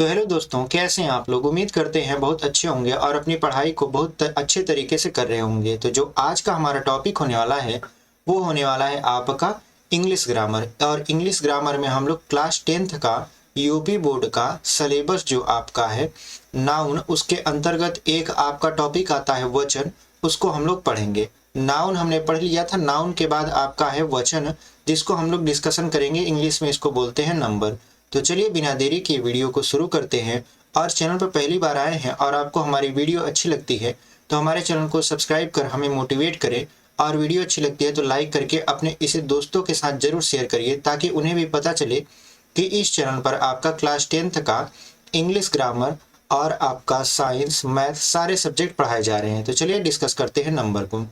तो हेलो दोस्तों, कैसे हैं आप लोग। उम्मीद करते हैं बहुत अच्छे होंगे और अपनी पढ़ाई को बहुत अच्छे तरीके से कर रहे होंगे। तो जो आज का हमारा टॉपिक होने वाला है वो होने वाला है आपका इंग्लिश ग्रामर। और इंग्लिश ग्रामर में हम लोग क्लास 10th का यूपी बोर्ड का सिलेबस जो आपका है नाउन, उसके अंतर्गत एक आपका टॉपिक आता है वचन, उसको हम लोग पढ़ेंगे। नाउन हमने पढ़ लिया था, नाउन के बाद आपका है वचन, जिसको हम लोग डिस्कशन करेंगे। इंग्लिश में इसको बोलते हैं नंबर। तो चलिए बिना देरी के वीडियो को शुरू करते हैं। और चैनल पर पहली बार आए हैं और आपको हमारी वीडियो अच्छी लगती है तो हमारे चैनल को सब्सक्राइब कर हमें मोटिवेट करें, और वीडियो अच्छी लगती है तो लाइक करके अपने इसे दोस्तों के साथ जरूर शेयर करिए, ताकि उन्हें भी पता चले कि इस चैनल पर आपका क्लास 10th का इंग्लिश ग्रामर और आपका साइंस मैथ सारे सब्जेक्ट पढ़ाए जा रहे हैं। तो चलिए डिस्कस करते हैं नंबर को।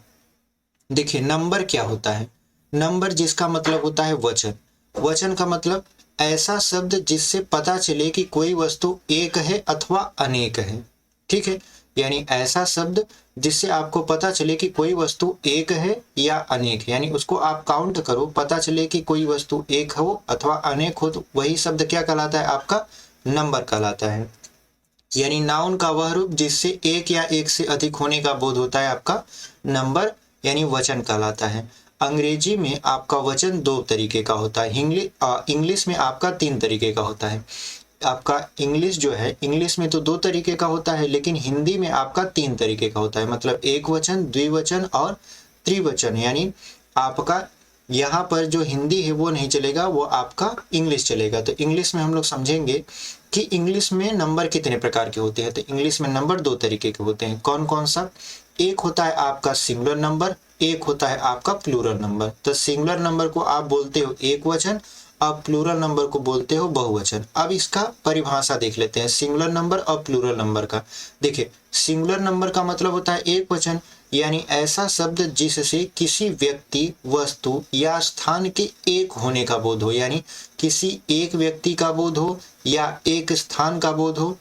देखिए नंबर क्या होता है। नंबर जिसका मतलब होता है वचन। वचन का मतलब ऐसा शब्द जिससे पता चले कि कोई वस्तु एक है अथवा अनेक है। ठीक है, यानी ऐसा शब्द जिससे आपको पता चले कि कोई वस्तु एक है या अनेक है, यानी उसको आप काउंट करो, पता चले कि कोई वस्तु एक हो अथवा अनेक हो, तो वही शब्द क्या कहलाता है, आपका नंबर कहलाता है। यानी नाउन का वह रूप जिससे एक या एक से अधिक होने का बोध होता है, आपका नंबर यानी वचन कहलाता है। अंग्रेजी में आपका वचन दो तरीके का होता है, इंग्लिश में आपका तीन तरीके का होता है। आपका इंग्लिश जो है, इंग्लिश में तो दो तरीके का होता है, लेकिन हिंदी में आपका तीन तरीके का होता है। मतलब एक वचन, द्विवचन और त्रिवचन। यानी आपका यहाँ पर जो हिंदी है वो नहीं चलेगा, वो आपका इंग्लिश चलेगा। तो इंग्लिश में हम लोग समझेंगे कि इंग्लिश में नंबर कितने प्रकार के होते हैं। तो इंग्लिश में नंबर दो तरीके के होते हैं। कौन कौन सा? एक होता है आपका सिंगुलर नंबर, एक होता है आपका प्लूरल नंबर। तो सिंगुलर नंबर को आप बोलते हो एक वचन, अब प्लूरल नंबर को बोलते हो बहुवचन। अब इसका परिभाषा देख लेते हैं सिंगुलर नंबर और प्लूरल नंबर का। देखिए सिंगुलर नंबर का मतलब होता है एक वचन, यानी ऐसा शब्द जिससे किसी व्यक्ति, वस्तु या स्थान के एक होने का बोध हो। यानी किसी एक व्यक्ति का बोध हो, या एक स्थान का बोध हो,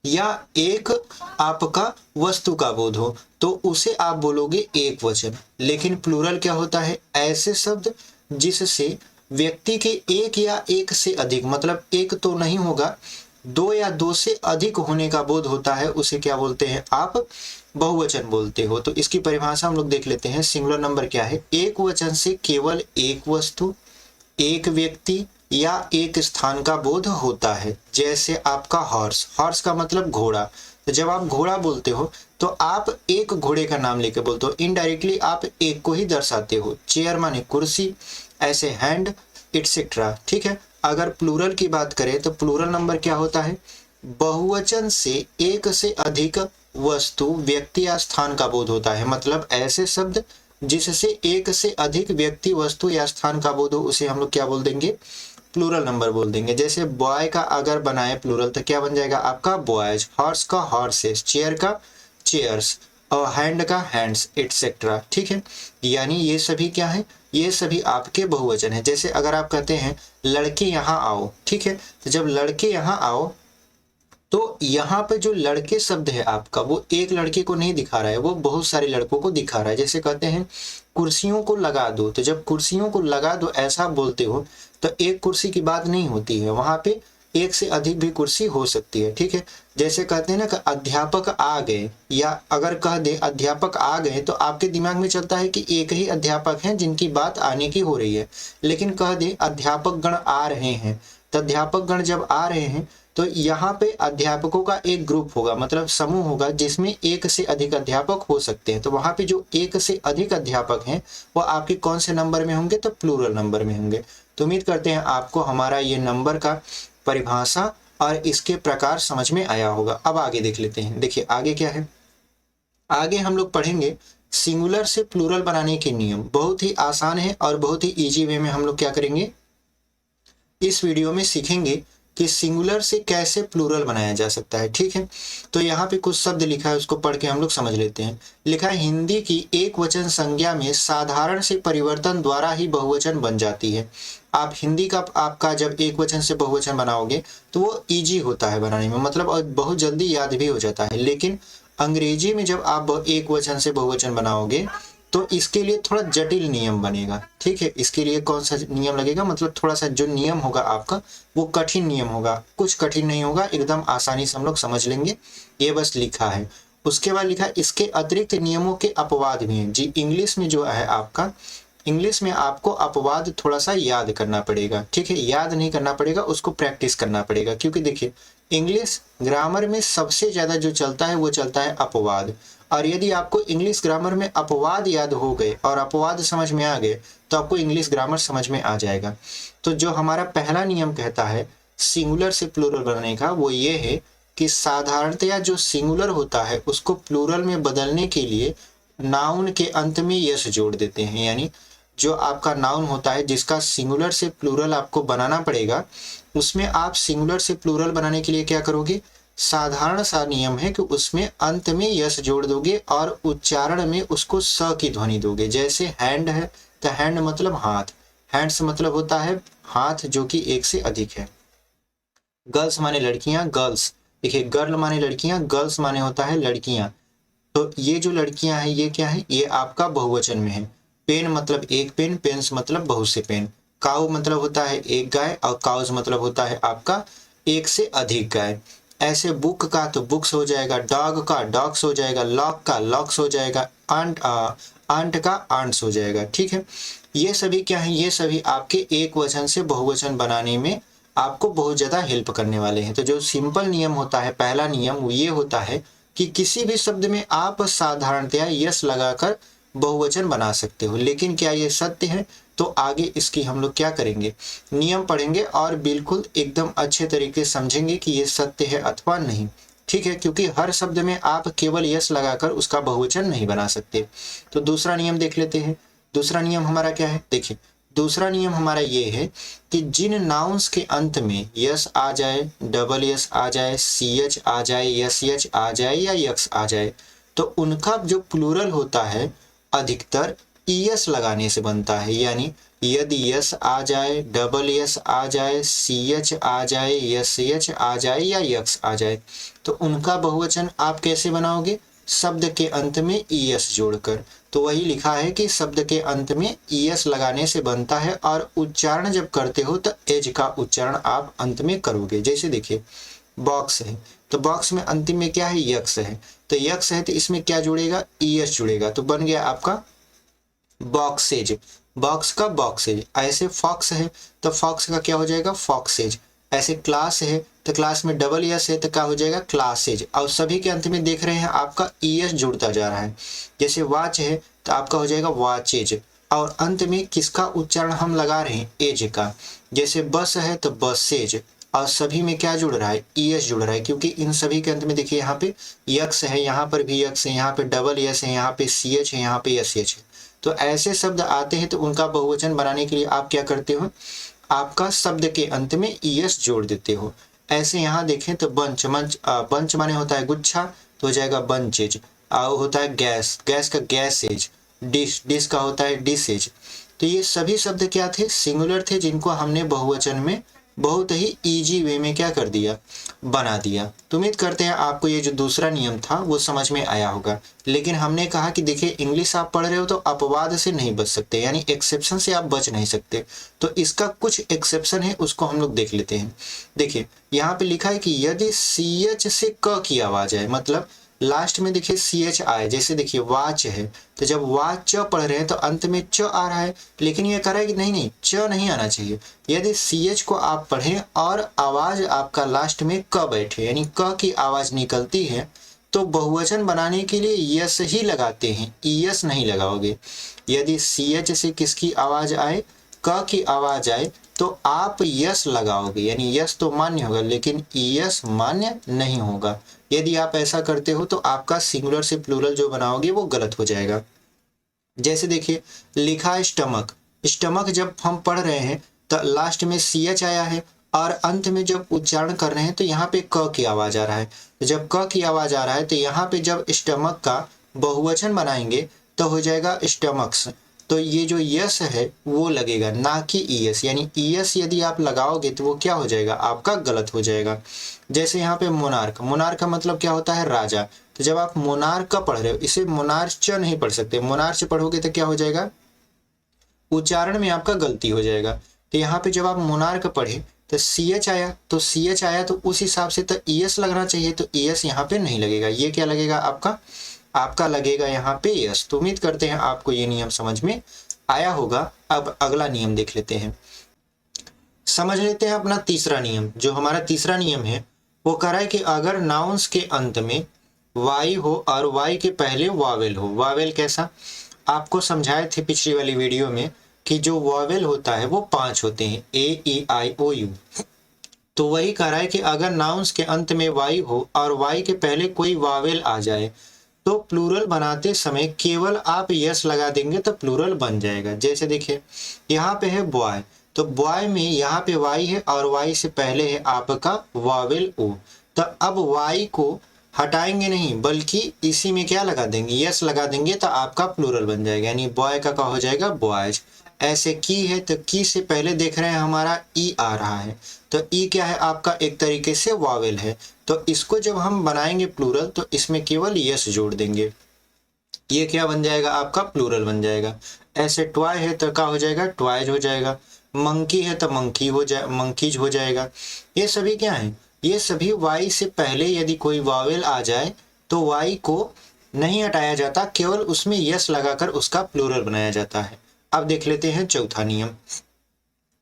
या एक आपका वस्तु का बोध हो, तो उसे आप बोलोगे एक वचन। लेकिन प्लूरल क्या होता है? ऐसे शब्द जिससे व्यक्ति के एक या एक से अधिक, मतलब एक तो नहीं होगा, दो या दो से अधिक होने का बोध होता है, उसे क्या बोलते हैं आप? बहुवचन बोलते हो। तो इसकी परिभाषा हम लोग देख लेते हैं। सिंगुलर नंबर क्या है? एक वचन से केवल एक वस्तु, एक व्यक्ति या एक स्थान का बोध होता है। जैसे आपका हॉर्स, हॉर्स का मतलब घोड़ा। तो जब आप घोड़ा बोलते हो तो आप एक घोड़े का नाम लेके बोलते हो, इनडायरेक्टली आप एक को ही दर्शाते हो। चेयर माने कुर्सी, ऐसे हैंड, एटसेट्रा। ठीक है। अगर प्लूरल की बात करें तो प्लूरल नंबर क्या होता है? बहुवचन से एक से अधिक वस्तु, व्यक्ति या स्थान का बोध होता है। मतलब ऐसे शब्द जिससे एक से अधिक व्यक्ति, वस्तु या स्थान का बोध हो, उसे हम लोग क्या बोल देंगे? प्लूरल नंबर बोल देंगे। जैसे बॉय का अगर बनाए प्लूरल तो क्या बन जाएगा आपका? बॉयज। हॉर्स का हॉर्सेस, चेयर का चेयर्स, और हैंड का हैंड्स, एटसेट्रा। ठीक है। यानी ये सभी क्या है? ये सभी आपके बहुवचन है। जैसे अगर आप कहते हैं लड़के यहाँ आओ, ठीक है, तो जब लड़के यहाँ आओ तो यहाँ पे जो लड़के शब्द है आपका, वो एक लड़के को नहीं दिखा रहा है, वो बहुत सारे लड़कों को दिखा रहा है। जैसे कहते हैं कुर्सियों को लगा दो, तो जब कुर्सियों को लगा दो ऐसा बोलते हो तो एक कुर्सी की बात नहीं होती है, वहां पे एक से अधिक भी कुर्सी हो सकती है। ठीक है। जैसे कहते हैं ना कि अध्यापक आ गए, या अगर कह दे अध्यापक आ गए तो आपके दिमाग में चलता है कि एक ही अध्यापक हैं जिनकी बात आने की हो रही है। लेकिन कह दे अध्यापक गण आ रहे हैं, तो अध्यापक गण जब आ रहे हैं तो यहाँ पे अध्यापकों का एक ग्रुप होगा, मतलब समूह होगा, जिसमें एक से अधिक अध्यापक हो सकते हैं। तो वहां पे जो एक से अधिक अध्यापक हैं वो आपके कौन से नंबर में होंगे? तो प्लूरल नंबर में होंगे। तो उम्मीद करते हैं आपको हमारा ये नंबर का परिभाषा और इसके प्रकार समझ में आया होगा। अब आगे देख लेते हैं। देखिए आगे क्या है। आगे हम लोग पढ़ेंगे सिंगुलर से प्लूरल बनाने के नियम। बहुत ही आसान है और बहुत ही इजी वे में हम लोग क्या करेंगे, इस वीडियो में सीखेंगे कि सिंगुलर से कैसे प्लूरल बनाया जा सकता है। ठीक है। तो यहाँ पे कुछ शब्द लिखा है, उसको पढ़ के हम लोग समझ लेते हैं। लिखा है हिंदी की एक वचन संज्ञा में साधारण से परिवर्तन द्वारा ही बहुवचन बन जाती है। आप हिंदी का आपका जब एक वचन से बहुवचन बनाओगे तो वो इजी होता है बनाने में, मतलब और बहुत जल्दी याद भी हो जाता है। लेकिन अंग्रेजी में जब आप एक वचन से बहुवचन बनाओगे तो इसके लिए थोड़ा जटिल नियम बनेगा। ठीक है, इसके लिए कौन सा नियम लगेगा, मतलब थोड़ा सा जो नियम होगा आपका वो कठिन नियम होगा, कुछ कठिन नहीं होगा, एकदम आसानी से हम लोग समझ लेंगे। ये बस लिखा है। उसके बाद लिखा है इसके अतिरिक्त नियमों के अपवाद भी हैं जी। इंग्लिश में जो है आपका, इंग्लिश में आपको अपवाद थोड़ा सा याद करना पड़ेगा। ठीक है, याद नहीं करना पड़ेगा, उसको प्रैक्टिस करना पड़ेगा, क्योंकि देखिए इंग्लिश ग्रामर में सबसे ज्यादा जो चलता है वो चलता है अपवाद। और यदि आपको इंग्लिश ग्रामर में अपवाद याद हो गए और अपवाद समझ में आ गए तो आपको इंग्लिश ग्रामर समझ में आ जाएगा। तो जो हमारा पहला नियम कहता है सिंगुलर से प्लूरल बनाने का, वो ये है कि साधारणतया जो सिंगुलर होता है उसको प्लूरल में बदलने के लिए नाउन के अंत में यस जोड़ देते हैं। यानी जो आपका नाउन होता है जिसका सिंगुलर से प्लूरल आपको बनाना पड़ेगा, उसमें आप सिंगुलर से प्लूरल बनाने के लिए क्या करोगे, साधारण सा नियम है कि उसमें अंत में यस जोड़ दोगे और उच्चारण में उसको स की ध्वनि दोगे। जैसे हैंड है तो हैंड मतलब हाथ, हैंड्स मतलब होता है हाथ जो कि एक से अधिक है। गर्ल्स माने लड़कियां, गर्ल्स, देखिए गर्ल माने लड़कियां, गर्ल्स माने होता है लड़कियां। तो ये जो लड़कियां हैं ये क्या है, ये आपका बहुवचन में है। पेन मतलब एक पेन, पेन्स मतलब बहुत से पेन। काऊ मतलब होता है एक गाय और काउज मतलब होता है आपका एक से अधिक गाय। ऐसे बुक का तो बुक्स हो जाएगा, डॉग का डॉग्स हो जाएगा, लॉक का लॉक्स हो जाएगा, आंट का आंट्स हो जाएगा। ठीक है, ये सभी क्या है, ये सभी आपके एक वचन से बहुवचन बनाने में आपको बहुत ज्यादा हेल्प करने वाले हैं। तो जो सिंपल नियम होता है, पहला नियम वो ये होता है कि किसी भी शब्द में आप साधारणतया यस लगाकर बहुवचन बना सकते हो। लेकिन क्या ये सत्य है, तो आगे इसकी हम लोग क्या करेंगे, नियम पढ़ेंगे और बिल्कुल एकदम अच्छे तरीके से समझेंगे कि ये सत्य है अथवा नहीं। ठीक है, क्योंकि हर शब्द में आप केवल यस लगाकर उसका बहुवचन नहीं बना सकते। तो दूसरा नियम देख लेते हैं। दूसरा नियम हमारा क्या है, देखिए दूसरा नियम हमारा ये है कि जिन नाउन्स के अंत में यस आ जाए, डबल यस आ जाए, सी एच आ जाए, यस एच आ जाए या यक्स आ जाए, तो उनका जो प्लूरल होता है अधिकतर ईएस लगाने से बनता है। यानी यदि यस आ जाए, डबल यस आ जाए, सी एच आ जाए, यस एच आ जाए या यक्स आ जाए, तो उनका बहुवचन आप कैसे बनाओगे, शब्द के अंत में ईएस जोड़कर। तो वही लिखा है कि शब्द के अंत में ईएस लगाने से बनता है और उच्चारण जब करते हो तो एज का उच्चारण आप अंत में करोगे। जैसे देखिए बॉक्स है तो बॉक्स में अंतिम में क्या है, यक्स है, तो यक्स है तो इसमें क्या जुड़ेगा, ईएस जुड़ेगा, तो बन गया आपका बॉक्सेज, बॉक्स का बॉक्सेज। ऐसे फॉक्स है तो फॉक्स का क्या हो जाएगा, फॉक्सेज। ऐसे क्लास है तो क्लास में डबल एस है तो क्या हो जाएगा, क्लासेज। और सभी के अंत में देख रहे हैं आपका ईएस जुड़ता जा रहा है। जैसे वॉच है तो आपका हो जाएगा वॉचेज, और अंत में किसका उच्चारण हम लगा रहे हैं, एज का। जैसे बस है तो बसेज, और सभी में क्या जुड़ रहा है, ईएस जुड़ रहा है, क्योंकि इन सभी के अंत में देखिए यहाँ पे यक्स है, यहाँ पर भी यक्स है, यहाँ पे डबल एस है, यहाँ पे सी एच है, यहाँ पे एस एच है। तो ऐसे शब्द आते हैं तो उनका बहुवचन बनाने के लिए आप क्या करते हो, आपका शब्द के अंत में ईएस जोड़ देते हो। ऐसे यहाँ देखें तो बंच, बंच माने होता है गुच्छा, तो हो जाएगा बंचेज। होता है गैस, गैस का गैसेज। डिश, डिश का होता है डिशेज। तो ये सभी शब्द क्या थे, सिंगुलर थे, जिनको हमने बहुवचन में बहुत ही इजी वे में क्या कर दिया, बना दिया। तो उम्मीद करते हैं आपको ये जो दूसरा नियम था वो समझ में आया होगा। लेकिन हमने कहा कि देखिए इंग्लिश आप पढ़ रहे हो तो अपवाद से नहीं बच सकते, यानी एक्सेप्शन से आप बच नहीं सकते। तो इसका कुछ एक्सेप्शन है, उसको हम लोग देख लेते हैं। देखिए यहाँ पे लिखा है कि यदि सी एच से क की आवाज आए, मतलब लास्ट में देखिए सी एच आए, जैसे देखिए वाच है तो जब वाच च पढ़ रहे हैं तो अंत में च आ रहा है, लेकिन ये कह रहा है कि नहीं नहीं च नहीं आना चाहिए। यदि सी एच को आप पढ़ें और आवाज आपका लास्ट में क बैठे, यानी क की आवाज निकलती है, तो बहुवचन बनाने के लिए यस ही लगाते हैं, ईएस नहीं लगाओगे। यदि सी एच से किसकी आवाज आए, क की आवाज आए, तो आप यस लगाओगे, यानी यस तो मान्य होगा लेकिन ईएस मान्य नहीं होगा। यदि आप ऐसा करते हो तो आपका सिंगुलर से प्लूरल जो बनाओगे वो गलत हो जाएगा। जैसे देखिए लिखा है स्टमक, स्टमक जब हम पढ़ रहे हैं तो लास्ट में सी एच आया है और अंत में जब उच्चारण कर रहे हैं तो यहाँ पे क की आवाज आ रहा है। तो जब क की आवाज आ रहा है तो यहाँ पे जब स्टमक का बहुवचन बनाएंगे तो हो जाएगा स्टमक्स। तो ये जो यस है वो लगेगा, ना कि ईएस, यानी ईएस यदि आप लगाओगे तो वो क्या हो जाएगा, आपका गलत हो जाएगा। जैसे यहाँ पे मोनार्क, मोनार्क का मतलब क्या होता है, राजा। तो जब आप मोनार्क का पढ़ रहे हो, इसे मोनार्च नहीं पढ़ सकते, मोनार्च पढ़ोगे तो क्या हो जाएगा, उच्चारण में आपका गलती हो जाएगा। तो यहाँ पे जब आप मोनार्क पढ़े तो सी एच आया, तो सी एच आया तो उस हिसाब से तो ई एस लगना चाहिए, तो ई एस यहाँ पे नहीं लगेगा। ये क्या लगेगा आपका, आपका लगेगा यहाँ पे यस। तो उम्मीद करते हैं आपको ये नियम समझ में आया होगा। अब अगला नियम देख लेते हैं, समझ लेते हैं अपना तीसरा नियम। जो हमारा तीसरा नियम है वो कह रहा है कि अगर नाउन्स के अंत में वाई हो और वाई के पहले वावेल हो। वावेल कैसा, आपको समझाए थे पिछली वाली वीडियो में कि जो वावेल होता है वो 5 होते हैं, ए ई आई ओ यू। तो वही कह रहा है कि अगर नाउन्स के अंत में वाई हो और वाई के पहले कोई वावेल आ जाए तो प्लूरल बनाते समय केवल आप यस लगा देंगे तो प्लूरल बन जाएगा। जैसे देखिए यहाँ पे है बॉय, तो बॉय में यहाँ पे वाई है और वाई से पहले है आपका वावेल ओ। तो अब वाई को हटाएंगे नहीं बल्कि इसी में क्या लगा देंगे, यस लगा देंगे तो आपका प्लूरल बन जाएगा, यानी बॉय का क्या हो जाएगा, बॉयज। ऐसे की है तो की से पहले देख रहे हैं हमारा ई आ रहा है, तो ई क्या है आपका एक तरीके से वावेल है। तो इसको जब हम बनाएंगे प्लूरल तो इसमें केवल यस जोड़ देंगे, ये क्या बन जाएगा आपका प्लूरल बन जाएगा। ऐसे ट्वाई है तो क्या हो जाएगा, ट्वाइज हो जाएगा। मंकी है तो मंकी हो जाए, मंकीज हो जाएगा। ये सभी क्या है, ये सभी वाई से पहले यदि कोई वावेल आ जाए तो वाई को नहीं हटाया जाता, केवल उसमें यस लगाकर उसका प्लूरल बनाया जाता है। अब देख लेते हैं चौथा नियम।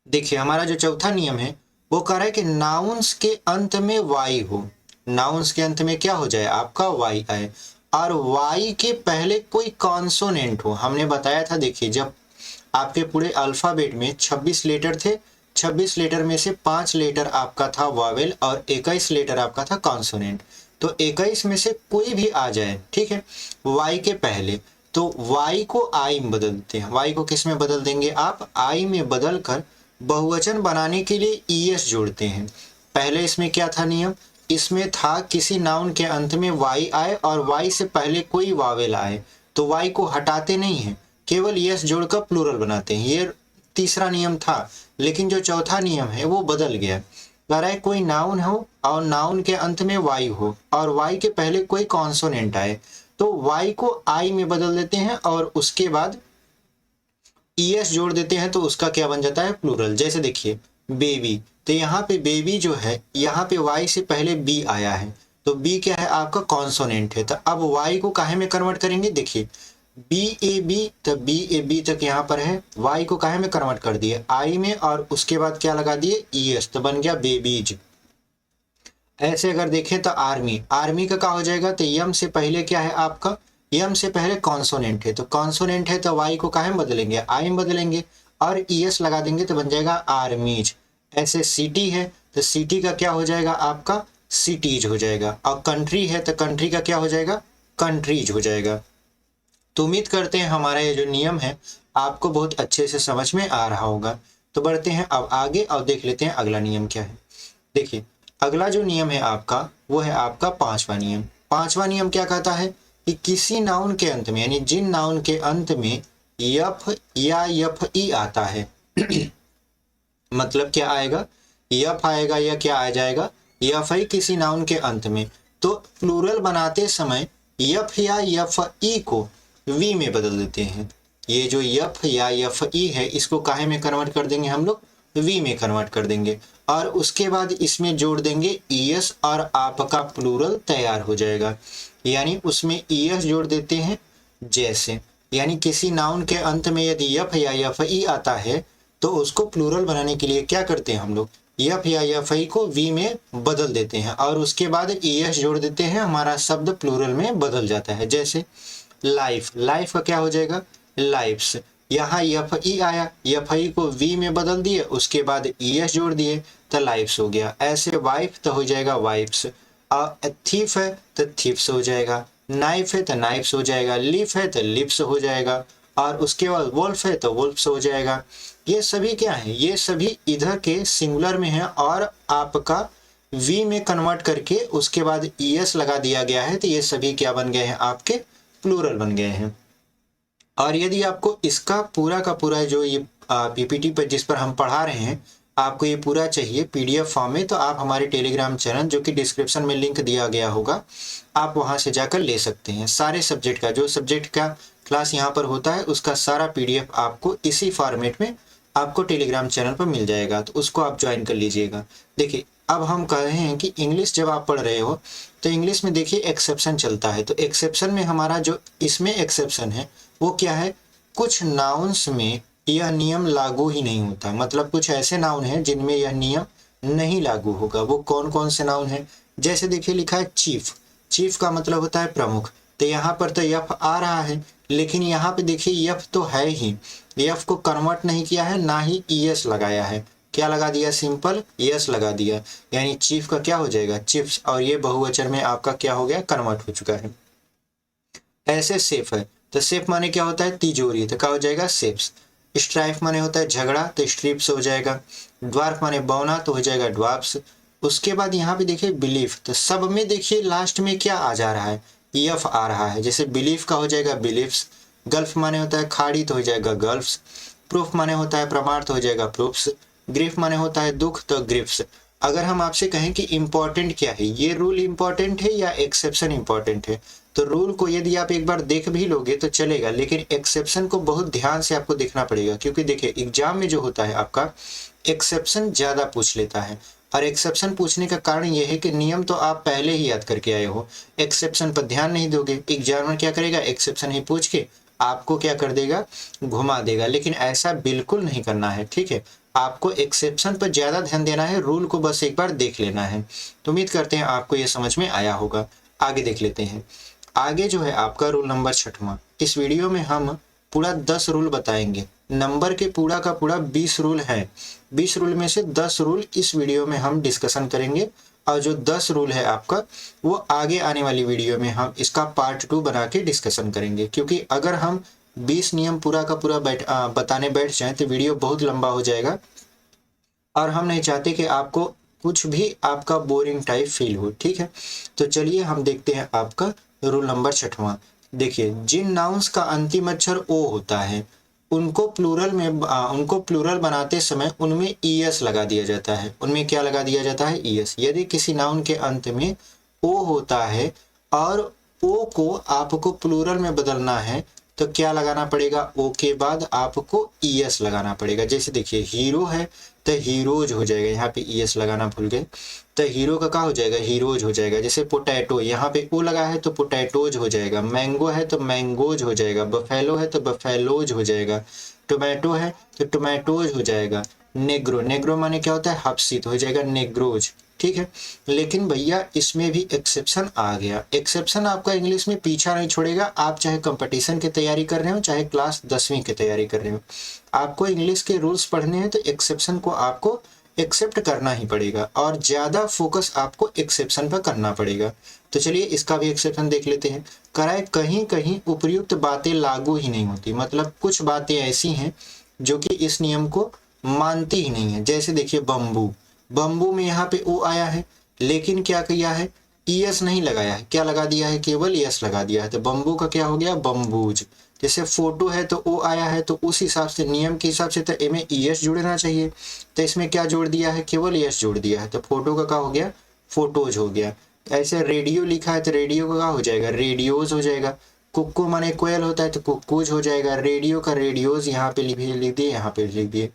देखिए हमारा जो चौथा नियम है वो कह रहा है कि नाउन्स के अंत में वाई हो, नाउन्स के अंत में क्या हो जाए आपका वाई आए और वाई के पहले कोई कॉन्सोनेंट हो। हमने बताया था, देखिए जब आपके पूरे अल्फाबेट में 26 लेटर थे, 26 लेटर में से 5 लेटर आपका था वावेल और 21 लेटर आपका था कॉन्सोनेंट। तो 21 में से कोई भी आ जाए, ठीक है, वाई के पहले, तो वाई को आई में बदल देते हैं। वाई को किस में बदल देंगे आप, आई में बदल कर बहुवचन बनाने के लिए ई एस जोड़ते हैं। पहले इसमें क्या था नियम, इसमें था किसी नाउन के अंत में वाई आए और वाई से पहले कोई वावेल आए तो वाई को हटाते नहीं है, केवल यस जोड़कर प्लूरल बनाते हैं। ये तीसरा नियम था, लेकिन जो चौथा नियम है वो बदल गया। कह रहा है कोई नाउन हो और नाउन के अंत में वाई हो और वाई के पहले कोई कॉन्सोनेंट आए तो वाई को आई में बदल देते हैं और उसके बाद ईएस जोड़ देते हैं तो उसका क्या बन जाता है, प्लूरल। जैसे देखिए बेबी, तो यहाँ पे बेबी जो है यहाँ पे वाई से पहले बी आया है तो बी क्या है आपका कॉन्सोनेंट है। तो अब वाई को काहे में कन्वर्ट करेंगे, देखिए बी ए बी, तो बी ए बी तक यहाँ पर है, वाई को काहे में कन्वर्ट कर दिए आई में और उसके बाद क्या लगा दिए ई एस, तो बन गया बेबीज। ऐसे अगर देखें तो आर्मी, आर्मी का क्या हो जाएगा, तो यम से पहले क्या है आपका, यम से पहले कॉन्सोनेंट है, तो कॉन्सोनेंट है तो वाई को काहे में बदलेंगे, आई में बदलेंगे और ई एस लगा देंगे तो बन जाएगा आर्मीज। ऐसे सिटी है तो सिटी का क्या हो जाएगा आपका सिटीज हो जाएगा, और कंट्री है तो कंट्री का क्या हो जाएगा, कंट्रीज हो जाएगा। तो उम्मीद करते हैं हमारा ये जो नियम है आपको बहुत अच्छे से समझ में आ रहा होगा। तो बढ़ते हैं अब आगे और देख लेते हैं अगला नियम क्या है। देखिए अगला जो नियम है आपका वो है आपका पांचवा नियम। पांचवा नियम क्या कहता है कि किसी नाउन के अंत में, यानी जिन नाउन के अंत में यफ या यफ ई आता है मतलब क्या आएगा, यफ आएगा या क्या आ जाएगा, यफ ई किसी नाउन के अंत में, तो प्लूरल बनाते समय यफ या यफ ई को वी में बदल देते हैं। ये जो यफ या यफ ई है इसको काहे में कन्वर्ट कर देंगे हम लोग, वी में कन्वर्ट कर देंगे और उसके बाद इसमें जोड़ देंगे ईएस और आपका प्लूरल तैयार हो जाएगा। यानी उसमें ईएस जोड़ देते हैं जैसे, यानी किसी नाउन के अंत में यदि यफ या यफ ई आता है तो उसको प्लूरल बनाने के लिए क्या करते हैं हम लोग, यफ या यफ ई को वी में बदल देते हैं और उसके बाद ईएस जोड़ देते हैं, हमारा शब्द प्लूरल में बदल जाता है। जैसे लाइफ, लाइफ का क्या हो जाएगा लाइफ्स, यहाँ यफ ई आया, यफ ई को वी में बदल दिए उसके बाद ई एस जोड़ दिए तो लाइफ्स हो गया। ऐसे वाइफ तो हो जाएगा वाइफ्स, और थीफ है तो थीफ्स हो जाएगा, नाइफ है तो नाइफ्स हो जाएगा, लिफ है तो लिप्स हो जाएगा और उसके बाद वोल्फ है तो वोल्फ्स हो जाएगा। ये सभी क्या है, ये सभी इधर के सिंगुलर में है और आपका वी में कन्वर्ट करके उसके बाद ई एस लगा दिया गया है, तो ये सभी क्या बन गए हैं आपके प्लूरल बन गए हैं। और यदि आपको इसका पूरा का पूरा जो ये पीपीटी पर जिस पर हम पढ़ा रहे हैं आपको ये पूरा चाहिए पीडीएफ फॉर्म में, तो आप हमारे टेलीग्राम चैनल जो कि डिस्क्रिप्शन में लिंक दिया गया होगा, आप वहां से जाकर ले सकते हैं। सारे सब्जेक्ट का, जो सब्जेक्ट का क्लास यहाँ पर होता है उसका सारा पीडीएफ आपको इसी फॉर्मेट में आपको टेलीग्राम चैनल पर मिल जाएगा, तो उसको आप ज्वाइन कर लीजिएगा। देखिए अब हम कह रहे हैं कि इंग्लिश जब आप पढ़ रहे हो तो इंग्लिश में देखिए एक्सेप्शन चलता है। तो एक्सेप्शन में हमारा जो इसमें एक्सेप्शन है वो क्या है, कुछ नाउन्स में यह नियम लागू ही नहीं होता। मतलब कुछ ऐसे नाउन हैं जिनमें यह नियम नहीं लागू होगा। वो कौन कौन से नाउन हैं, जैसे देखिए लिखा है चीफ। चीफ का मतलब होता है प्रमुख, तो यहाँ पर तो यफ आ रहा है, लेकिन यहाँ पे देखिए यफ तो है ही, यफ को कन्वर्ट नहीं किया है, ना ही ईएस लगाया है। क्या लगा दिया, सिंपल यस लगा दिया, यानी चीफ का क्या हो जाएगा चिप्स, और ये बहुवचन में आपका क्या हो गया, कन्वर्ट हो चुका है। ऐसे सेफ है, तो सेफ माने क्या होता है, तिजोरी, तो क्या हो जाएगा सेफ्स। स्ट्राइफ माने होता है झगड़ा, तो स्ट्रिप्स हो जाएगा। ड्वार्फ माने बौना, तो हो जाएगा ड्वार्फ्स। उसके बाद यहाँ पे देखिए बिलीफ, तो सब में देखिए लास्ट में क्या आ जा रहा है, यफ आ रहा है। जैसे बिलीफ का हो जाएगा बिलीफ्स। गल्फ माने होता है खाड़ी, तो हो जाएगा गल्फ्स। प्रूफ माने होता है प्रमाण, तो हो जाएगा प्रूफ्स। ग्रीफ माने होता है दुख, तो ग्रिफ्स। अगर हम आपसे कहें कि इंपॉर्टेंट क्या है, ये रूल इंपॉर्टेंट है या एक्सेप्शन इंपॉर्टेंट है, तो रूल को यदि आप एक बार देख भी लोगे तो चलेगा, लेकिन एक्सेप्शन को बहुत ध्यान से आपको देखना पड़ेगा, क्योंकि देखिए एग्जाम में जो होता है आपका एक्सेप्शन ज्यादा पूछ लेता है। और एक्सेप्शन पूछने का कारण यह है कि नियम तो आप पहले ही याद करके आए हो, एक्सेप्शन पर ध्यान नहीं दोगे, एग्जामिनर क्या करेगा, एक्सेप्शन ही पूछ के आपको क्या कर देगा, घुमा देगा। लेकिन ऐसा बिल्कुल नहीं करना है, ठीक है। आपको एक्सेप्शन पर ज्यादा ध्यान देना है, रूल को बस एक बार देख लेना है। तो उम्मीद करते हैं आपको ये समझ में आया होगा। आगे देख लेते हैं। आगे जो है आपका रूल नंबर 6वां। इस वीडियो में हम पूरा 10 रूल बताएंगे। नंबर के पूरा का पूरा 20 रूल है। 20 रूल में से 10 रूल इस वीडियो में हम डिस्कशन करेंगे, और जो 10 रूल है आपका वो आगे आने वाली वीडियो में हम इसका पार्ट 2 बना के डिस्कशन करेंगे। क्योंकि अगर हम 20 नियम पूरा का पूरा बताने बैठ जाएं तो वीडियो बहुत लंबा हो जाएगा, और हम नहीं चाहते कि आपको कुछ भी आपका बोरिंग टाइप फील हो, ठीक है। तो चलिए हम देखते हैं आपका रूल नंबर 6वां। देखिए, जिन नाउन्स का अंतिम अक्षर ओ होता है उनको प्लूरल बनाते समय उनमें ईएस लगा दिया जाता है। उनमें क्या लगा दिया जाता है, ईएस। यदि किसी नाउन के अंत में ओ होता है और ओ को आपको प्लूरल में बदलना है तो क्या लगाना पड़ेगा, ओ के बाद आपको ईएस लगाना पड़ेगा। जैसे देखिए हीरो है तो हीरोज हो जाएगा, यहाँ पे ईएस लगाना भूल गए, तो हीरो का क्या हो जाएगा, हीरोज हो जाएगा। जैसे पोटैटो, यहाँ पे ओ लगा है तो पोटैटोज हो जाएगा। मैंगो है तो मैंगोज हो जाएगा। बफेलो है तो बफेलोज हो जाएगा। टोमेटो है तो टोमेटोज हो जाएगा। नेग्रो, नेग्रो माने क्या होता है, हबसी, तो हो जाएगा नेग्रोज, ठीक है। लेकिन भैया इसमें भी एक्सेप्शन आ गया। एक्सेप्शन आपका इंग्लिश में पीछा नहीं छोड़ेगा। आप चाहे कंपटीशन की तैयारी कर रहे हो, चाहे क्लास 10वीं की तैयारी कर रहे हो, आपको इंग्लिश के रूल्स पढ़ने हैं तो एक्सेप्शन को आपको एक्सेप्ट करना ही पड़ेगा, और ज्यादा फोकस आपको एक्सेप्शन पर करना पड़ेगा। तो चलिए इसका भी एक्सेप्शन देख लेते हैं। कराए कहीं कहीं उपर्युक्त बातें लागू ही नहीं होती। मतलब कुछ बातें ऐसी हैं जो कि इस नियम को मानती ही नहीं है। जैसे देखिए बम्बू, बम्बू में यहाँ पे ओ आया है, लेकिन क्या किया है, ईएस नहीं लगाया है, क्या लगा दिया है, केवल ईएस लगा दिया है। तो बम्बू का क्या हो गया, बम्बूज। जैसे फोटो है तो ओ आया है, तो उस हिसाब से नियम के हिसाब से तो ए में ईएस जुड़ना चाहिए, तो इसमें क्या जोड़ दिया है, केवल ईएस जोड़ दिया है, तो फोटो का क्या हो गया, फोटोज हो गया। ऐसे रेडियो लिखा है तो रेडियो का क्या हो जाएगा, रेडियोज हो जाएगा। कुक्कू माने कोयल होता है तो कुक्कूज हो जाएगा। रेडियो का रेडियोज यहाँ पे लिख दिए, यहाँ पे लिख दिए।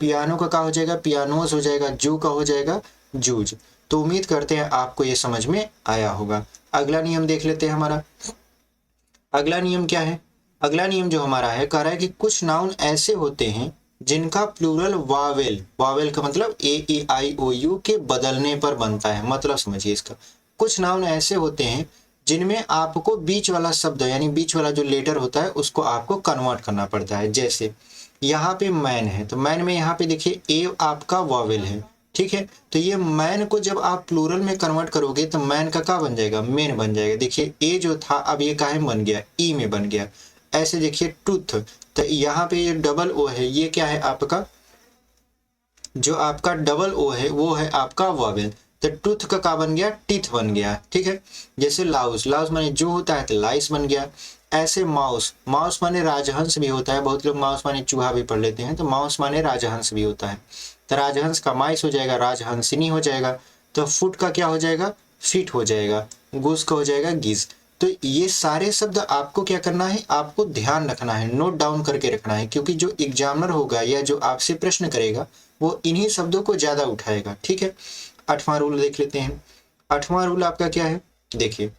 पियानो का क्या हो जाएगा, पियानोज हो जाएगा। जू का हो जाएगा जूज। तो उम्मीद करते हैं आपको ये समझ में आया होगा। अगला नियम देख लेते हैं हमारा। अगला नियम क्या है, अगला नियम जो हमारा है कह रहा है कि कुछ नाउन ऐसे होते हैं जिनका प्लूरल वावेल, वावेल का मतलब AEIOU के बदलने पर बनता है। मतलब समझिए इसका, कुछ नाउन ऐसे होते हैं जिनमें आपको बीच वाला शब्द यानी बीच वाला जो लेटर होता है उसको आपको कन्वर्ट करना पड़ता है। जैसे यहाँ पे मैन है तो मैन में यहाँ पे देखिए ए आपका वावेल है, ठीक है। तो ये मैन को जब आप प्लूरल में कन्वर्ट करोगे तो मैन का क्या बन जाएगा, मेन बन जाएगा। देखिए ए जो था अब ये काहे बन गया, ई में बन गया। ऐसे देखिए टूथ, तो यहाँ पे ये डबल ओ है, ये क्या है आपका, जो आपका डबल ओ है वो है आपका वावेल। तो टूथ का क्या बन गया, टीथ बन गया, ठीक है। जैसे लाउस, लाउस माने जो होता है तो लाइस बन गया। ऐसे माउस, माउस माने राजहंस भी होता है, बहुत लोग माउस माने चूहा भी पढ़ लेते हैं, तो माउस माने राजहंस भी होता है। तो राजहंस का माइस हो जाएगा, राजहंसिनी हो जाएगा। तो फुट का क्या हो जाएगा, फीट हो जाएगा। गुज का हो जाएगा गिज। तो ये सारे शब्द आपको क्या करना है, आपको ध्यान रखना है, नोट डाउन करके रखना है, क्योंकि जो एग्जामिनर होगा या जो आपसे प्रश्न करेगा वो इन्हीं शब्दों को ज्यादा उठाएगा। ठीक है, 8वां रूल देख लेते हैं। 8वां रूल आपका क्या है, देखिए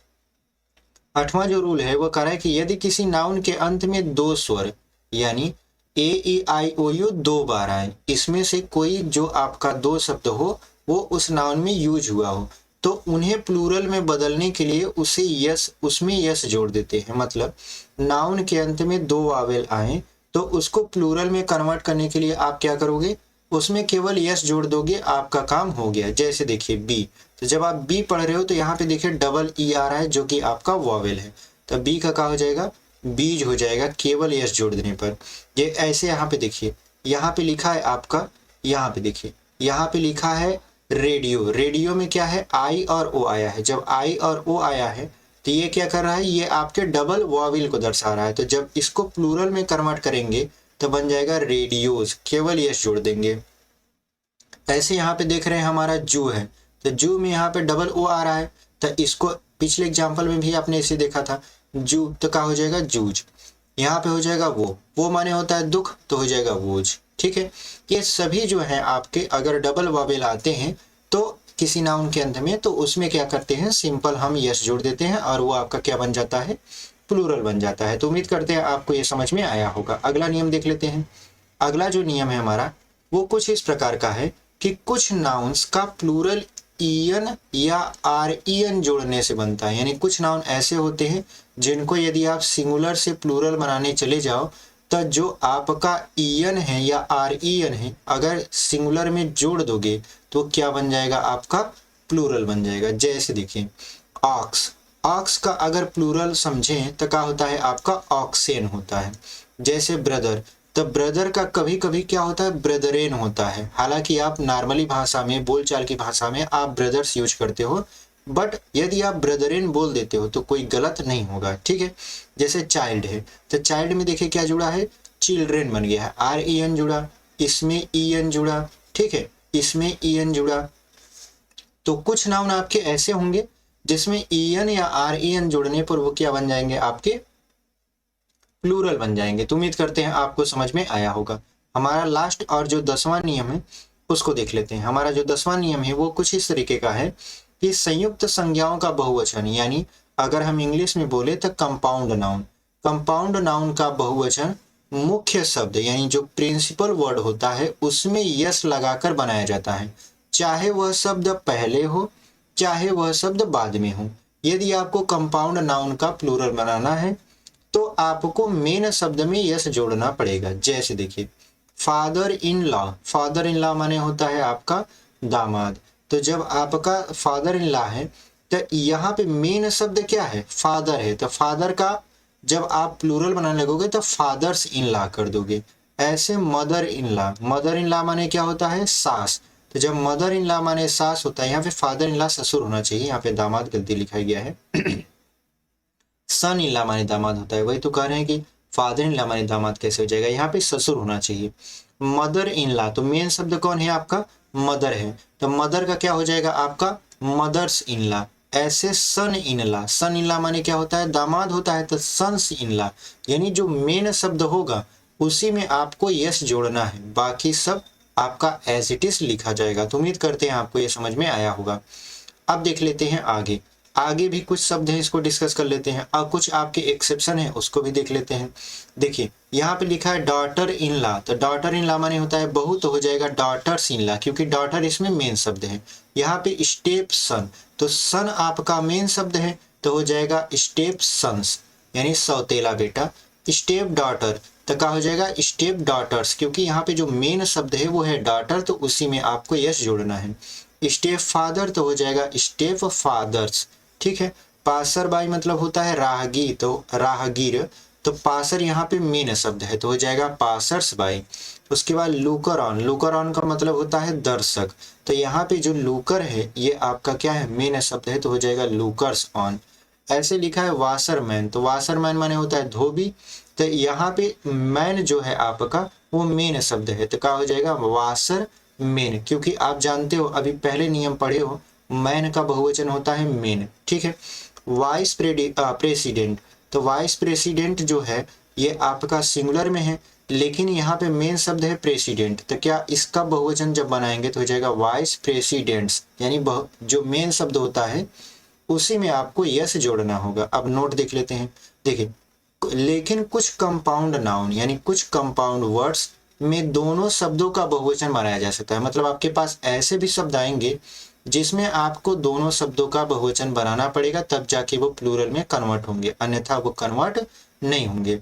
8वां जो रूल है वो कह रहा है कि यदि किसी नाउन के अंत में दो स्वर यानी ए ई आई ओ यू 2 बार आए, इसमें से कोई जो आपका दो शब्द हो वो उस नाउन में यूज हुआ हो, तो उन्हें प्लूरल में बदलने के लिए उसे यस, उसमें यस जोड़ देते हैं। मतलब नाउन के अंत में 2 वावेल आए तो उसको प्लूरल में कन्वर्ट करने के लिए आप क्या करोगे, उसमें केवल यस जोड़ दोगे, आपका काम हो गया। जैसे देखिए बी, तो जब आप बी पढ़ रहे हो तो यहाँ पे देखिए डबल ई आ रहा है जो कि आपका वावेल है, तो बी का क्या हो जाएगा, बीज हो जाएगा केवल यस जोड़ देने पर। ये ऐसे यहाँ पे देखिए, यहाँ पे लिखा है आपका, यहाँ पे देखिए यहाँ पे लिखा है रेडियो, रेडियो में क्या है, आई और ओ आया है। जब आई और ओ आया है तो ये क्या कर रहा है, ये आपके डबल वाविल को दर्शा रहा है। तो जब इसको प्लूरल में कन्वर्ट करेंगे तो बन जाएगा रेडियोज, केवल यस जोड़ देंगे। ऐसे यहाँ पे देख रहे हैं हमारा जू है, तो जू में यहाँ पे डबल ओ आ रहा है, तो इसको पिछले एग्जाम्पल में भी आपने इसे देखा था, जू तो क्या हो जाएगा, जूज। यहाँ पे हो जाएगा वो माने होता है दुख, तो हो जाएगा वोज। ठीक है, ये सभी जो है आपके अगर डबल वावेल आते हैं तो किसी नाउन के अंत में, तो उसमें क्या करते हैं, सिंपल हम यस जोड़ देते हैं और वो आपका क्या बन जाता है, प्लूरल बन जाता है। तो उम्मीद करते हैं आपको ये समझ में आया होगा। अगला नियम देख लेते हैं। अगला जो नियम है हमारा वो कुछ इस प्रकार का है कि कुछ नाउन्स का प्लूरल ईएन या आर ईएन जोड़ने से बनता है। यानी कुछ नाउन ऐसे होते हैं जिनको यदि आप सिंगुलर से प्लूरल बनाने चले जाओ तो जो आपका ईएन है या आर ईएन है, अगर सिंगुलर में जोड़ दोगे तो क्या बन जाएगा, आपका प्लूरल बन जाएगा। जैसे देखिए ऑक्स, ऑक्स का अगर प्लूरल समझें तो क्या होता है, आपका ऑक्सेन होता है। जैसे ब्रदर, तो ब्रदर का कभी कभी क्या होता है, ब्रदरेन होता है। हालांकि आप नॉर्मली भाषा में, बोलचाल की भाषा में आप ब्रदर्स यूज करते हो, बट यदि आप ब्रदरेन बोल देते हो तो कोई गलत नहीं होगा। ठीक है, जैसे चाइल्ड है, तो चाइल्ड में देखिए क्या जुड़ा है, चिल्ड्रेन बन गया है, आर ई एन जुड़ा, इसमें ई एन जुड़ा, ठीक है, इसमें ई एन जुड़ा। तो कुछ नाउन आपके ऐसे होंगे जिसमें ई एन या आर ई एन जोड़ने पर वो क्या बन जाएंगे, आपके प्लूरल बन जाएंगे। तो उम्मीद करते हैं आपको समझ में आया होगा। हमारा लास्ट और जो 10वां नियम है उसको देख लेते हैं। हमारा जो 10वां नियम है वो कुछ इस तरीके का है कि संयुक्त संज्ञाओं का बहुवचन, यानी अगर हम इंग्लिश में बोले तो कंपाउंड नाउन, कंपाउंड नाउन का बहुवचन मुख्य शब्द यानी जो प्रिंसिपल वर्ड होता है उसमें यस लगाकर बनाया जाता है, चाहे वह शब्द पहले हो चाहे वह शब्द बाद में हो। यदि आपको कंपाउंड नाउन का प्लूरल बनाना है तो आपको मेन शब्द में यस जोड़ना पड़ेगा। जैसे देखिए father in law, father in law माने होता है आपका दामाद। तो जब आपका फादर इन लॉ है तो यहाँ पे मेन शब्द क्या है, फादर है, तो फादर का जब आप प्लूरल बनाने लगोगे तो फादर्स इन लॉ कर दोगे। ऐसे mother in law, mother in law माने क्या होता है, सास। तो जब मदर इन लॉ माने सास होता है, यहाँ पे फादर इन लॉ ससुर होना चाहिए, यहाँ पे दामाद गलती लिखा गया है। सन इन लॉ माने दामाद होता है, वही तो कह रहे हैं कि फादर इन लॉ माने दामाद कैसे हो जाएगा, यहाँ पे ससुर होना चाहिए। मदर इन लॉ, तो मेन शब्द कौन है आपका, मदर है, तो मदर का क्या हो जाएगा आपका मदर्स इन लॉ। ऐसे सन in law, sun in law माने क्या होता है, दामाद होता है, तो सन्स इन लॉ, यानी जो मेन शब्द होगा उसी में आपको यस जोड़ना है, बाकी सब आपका एज इट इज लिखा जाएगा। तो उम्मीद करते हैं आपको ये समझ में आया होगा। अब देख लेते हैं आगे, आगे भी कुछ शब्द हैं इसको डिस्कस कर लेते हैं, और कुछ आपके एक्सेप्शन है उसको भी देख लेते हैं। देखिए यहाँ पे लिखा है डॉटर इन लॉ, तो डॉटर इन लॉ माने होता है बहू, तो हो जाएगा डॉटर्स इन लॉ, क्योंकि डॉटर इसमें मेन शब्द है। यहाँ पे स्टेप सन, तो सन आपका मेन शब्द है, तो हो जाएगा स्टेप सन्स यानी सौतेला बेटा। स्टेप डॉटर तो क्या हो जाएगा, स्टेप डॉटर्स, क्योंकि यहाँ पे जो मेन शब्द है वो है डॉटर, तो उसी में आपको यस जोड़ना है। स्टेप फादर तो हो जाएगा स्टेप फादर्स, ठीक है। पासर बाई मतलब होता है राहगीर, तो राहगीर, तो पासर यहाँ पे मेन शब्द है, तो हो जाएगा पासर्स बाई। उसके बाद लुकर ऑन, लुकर ऑन का मतलब होता है दर्शक, तो यहाँ पे जो लुकर है ये आपका क्या है, मेन शब्द है, तो हो जाएगा लुकर्स ऑन। ऐसे लिखा है वाशरमैन, तो वाशरमैन माने होता है धोबी, तो यहाँ पे मैन जो है आपका वो मेन शब्द है, तो क्या हो जाएगा वाशर मेन, क्योंकि आप जानते हो अभी पहले नियम पढ़े हो मैन का बहुवचन होता है मेन, ठीक है। वाइस प्रेसिडेंट, तो वाइस प्रेसिडेंट जो है ये आपका सिंगुलर में है, लेकिन यहाँ पे मेन शब्द है प्रेसिडेंट, तो क्या इसका बहुवचन जब बनाएंगे तो हो जाएगा वाइस प्रेसिडेंट्स, यानी जो मेन शब्द होता है उसी में आपको यस जोड़ना होगा। अब नोट देख लेते हैं, देखिए लेकिन कुछ कंपाउंड नाउन यानी कुछ कंपाउंड वर्ड्स में दोनों शब्दों का बहुवचन बनाया जा सकता है, मतलब आपके पास ऐसे भी शब्द आएंगे जिसमें आपको दोनों शब्दों का बहुवचन बनाना पड़ेगा, तब जाके वो प्लूरल में कन्वर्ट होंगे, अन्यथा वो कन्वर्ट नहीं होंगे।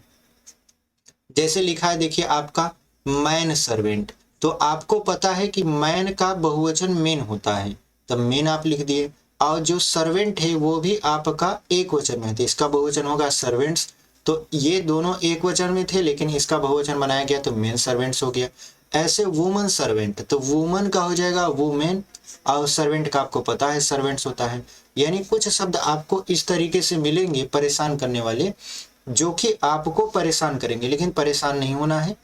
जैसे लिखा है देखिए आपका मैन सर्वेंट, तो आपको पता है कि मैन का बहुवचन मेन होता है, तब मेन आप लिख दिए, और जो सर्वेंट है वो भी आपका एक वचन में है, तो इसका बहुवचन होगा सर्वेंट्स, तो ये दोनों एक वचन में थे लेकिन इसका बहुवचन बनाया गया तो मेन सर्वेंट्स हो गया। ऐसे वुमन सर्वेंट, तो वुमन का हो जाएगा वुमेन, और सर्वेंट का आपको पता है सर्वेंट्स होता है। यानी कुछ शब्द आपको इस तरीके से मिलेंगे परेशान करने वाले, जो कि आपको परेशान करेंगे, लेकिन परेशान नहीं होना है,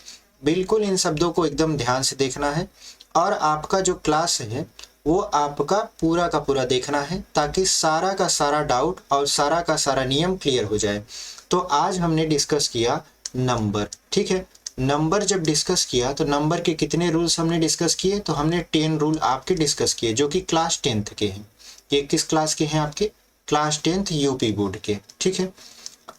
बिल्कुल इन शब्दों को एकदम ध्यान से देखना है, और आपका जो क्लास है वो आपका पूरा का पूरा देखना है, ताकि सारा का सारा डाउट और सारा का सारा नियम क्लियर हो जाए। तो आज हमने डिस्कस किया नंबर, ठीक है। नंबर जब डिस्कस किया तो नंबर के कितने रूल्स हमने डिस्कस किए, तो हमने 10 रूल आपके डिस्कस किए जो कि क्लास 10th के हैं। ये किस क्लास के हैं आपके, क्लास 10th यूपी बोर्ड के, ठीक है।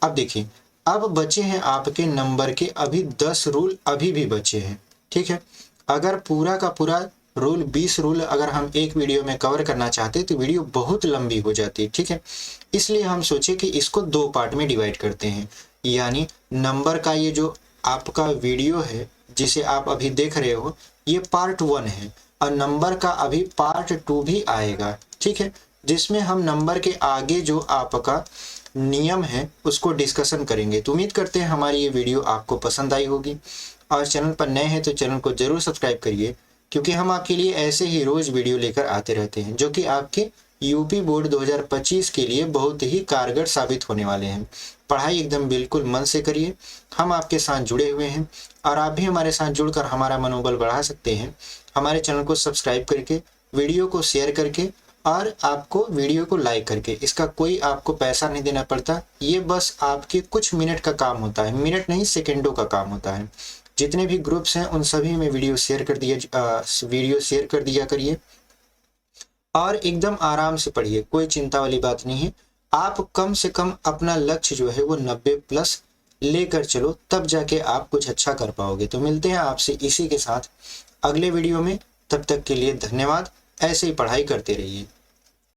अब देखिए अब बचे हैं आपके नंबर के अभी 10 रूल अभी भी बचे हैं, ठीक है। अगर पूरा का पूरा रूल 20 रूल अगर हम एक वीडियो में कवर करना चाहते तो वीडियो बहुत लंबी हो जाती है, ठीक है। इसलिए हम सोचे कि इसको 2 पार्ट में डिवाइड करते हैं, यानी नंबर का ये जो आपका वीडियो है जिसे आप अभी देख रहे हो ये पार्ट 1 है, और नंबर का अभी पार्ट 2 भी आएगा, ठीक है, जिसमें हम नंबर के आगे जो आपका नियम है उसको डिस्कशन करेंगे। तो उम्मीद करते हैं हमारी ये वीडियो आपको पसंद आई होगी, और चैनल पर नए हैं तो चैनल को जरूर सब्सक्राइब करिए, क्योंकि हम आपके लिए ऐसे ही रोज वीडियो लेकर आते रहते हैं जो कि आपके यूपी बोर्ड 2025 के लिए बहुत ही कारगर साबित होने वाले हैं। पढ़ाई एकदम बिल्कुल मन से करिए, हम आपके साथ जुड़े हुए हैं, और आप भी हमारे साथ जुड़कर हमारा मनोबल बढ़ा सकते हैं हमारे चैनल को सब्सक्राइब करके, वीडियो को शेयर करके, और आपको वीडियो को लाइक करके। इसका कोई आपको पैसा नहीं देना पड़ता, ये बस आपके कुछ मिनट का काम होता है, मिनट नहीं सेकेंडों का काम होता है। जितने भी ग्रुप्स हैं उन सभी में वीडियो शेयर कर दिया करिए, और एकदम आराम से पढ़िए, कोई चिंता वाली बात नहीं है। आप कम से कम अपना लक्ष्य जो है वो 90+ लेकर चलो, तब जाके आप कुछ अच्छा कर पाओगे। तो मिलते हैं आपसे इसी के साथ अगले वीडियो में, तब तक के लिए धन्यवाद। ऐसे ही पढ़ाई करते रहिए।